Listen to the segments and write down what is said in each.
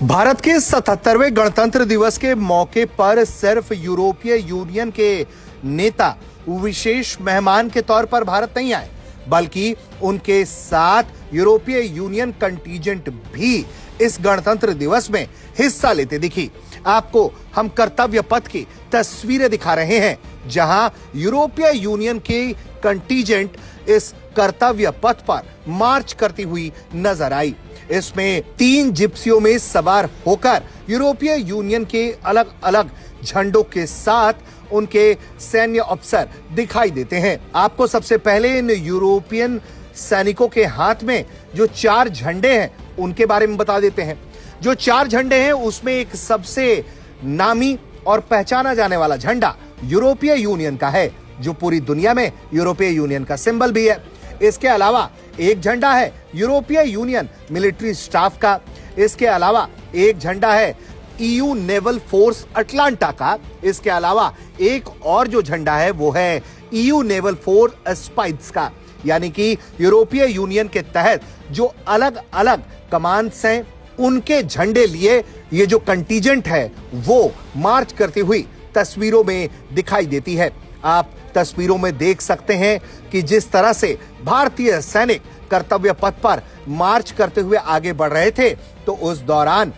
भारत के 77वें गणतंत्र दिवस के मौके पर सिर्फ यूरोपीय यूनियन के नेता विशेष मेहमान के तौर पर भारत नहीं आए, बल्कि उनके साथ यूरोपीय यूनियन कंटीजेंट भी इस गणतंत्र दिवस में हिस्सा लेते दिखी। आपको हम कर्तव्य पथ की तस्वीरें दिखा रहे हैं, जहां यूरोपीय यूनियन की कंटीजेंट इस कर्तव्य पथ पर मार्च करती हुई नजर आई। इसमें 3 जिप्सियों में सवार होकर यूरोपीय यूनियन के अलग अलग झंडों के साथ उनके सैन्य अफसर दिखाई देते हैं। आपको सबसे पहले इन यूरोपियन सैनिकों के हाथ में जो 4 झंडे हैं उनके बारे में बता देते हैं। जो 4 झंडे हैं उसमें एक सबसे नामी और पहचाना जाने वाला झंडा यूरोपीय यूनियन का है, जो पूरी दुनिया में यूरोपीय यूनियन का सिंबल भी है। इसके अलावा एक झंडा है यूरोपीय यूनियन मिलिट्री स्टाफ का। इसके अलावा एक झंडा है ईयू नेवल फोर्स अटलांटा का। इसके अलावा एक और जो झंडा है वो है ईयू नेवल फोर्स स्पाइस का। यानी कि यूरोपीय यूनियन के तहत जो अलग अलग कमांड्स हैं उनके झंडे लिए ये जो कंटीजेंट है वो मार्च करती हुई तस्वीरों में दिखाई देती है। आप तस्वीरों में देख सकते हैं कि जिस तरह से भारतीय सैनिक कर्तव्य पथ पर मार्च करते हुए आगे बढ़ रहे थे, तो उस दौरान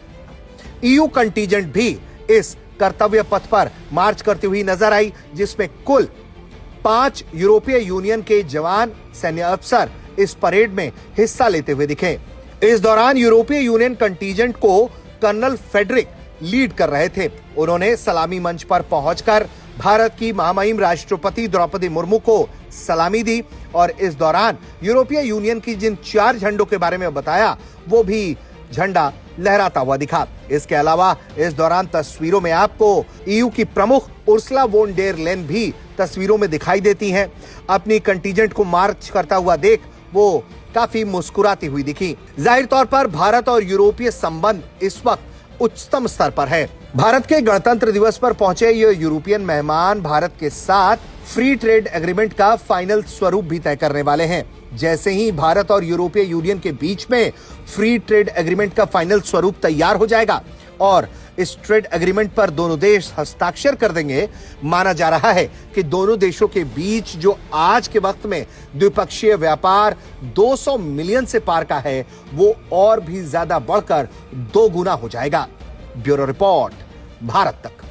ईयू कंटीजेंट भी इस कर्तव्य पथ पर मार्च करती हुई नजर आई, जिसमें कुल 5 यूरोपीय यूनियन के जवान सैन्य अफसर इस परेड में हिस्सा लेते हुए दिखे। इस दौरान यूरोपीय यूनियन कंटीजेंट को कर्नल फेडरिक लीड कर रहे थे। उन्होंने सलामी मंच पर पहुंचकर भारत की महामहिम राष्ट्रपति द्रौपदी मुर्मू को सलामी दी और इस दौरान यूरोपीय यूनियन की जिन 4 झंडों के बारे में बताया वो भी झंडा लहराता हुआ दिखा। इसके अलावा इस दौरान तस्वीरों में आपको ईयू की प्रमुख उर्सुला वोन डेर लेन भी तस्वीरों में दिखाई देती हैं। अपनी कंटीजेंट को मार्च करता हुआ देख वो काफी मुस्कुराती हुई दिखी। जाहिर तौर पर भारत और यूरोपीय संबंध इस वक्त उच्चतम स्तर पर है। भारत के गणतंत्र दिवस पर पहुंचे ये यूरोपियन मेहमान भारत के साथ फ्री ट्रेड एग्रीमेंट का फाइनल स्वरूप भी तय करने वाले हैं। जैसे ही भारत और यूरोपीय यूनियन के बीच में फ्री ट्रेड एग्रीमेंट का फाइनल स्वरूप तैयार हो जाएगा और इस ट्रेड एग्रीमेंट पर दोनों देश हस्ताक्षर कर देंगे, माना जा रहा है कि दोनों देशों के बीच जो आज के वक्त में द्विपक्षीय व्यापार 200 मिलियन से पार का है, वो और भी ज्यादा बढ़कर 2 गुना हो जाएगा। ब्यूरो रिपोर्ट, भारत तक।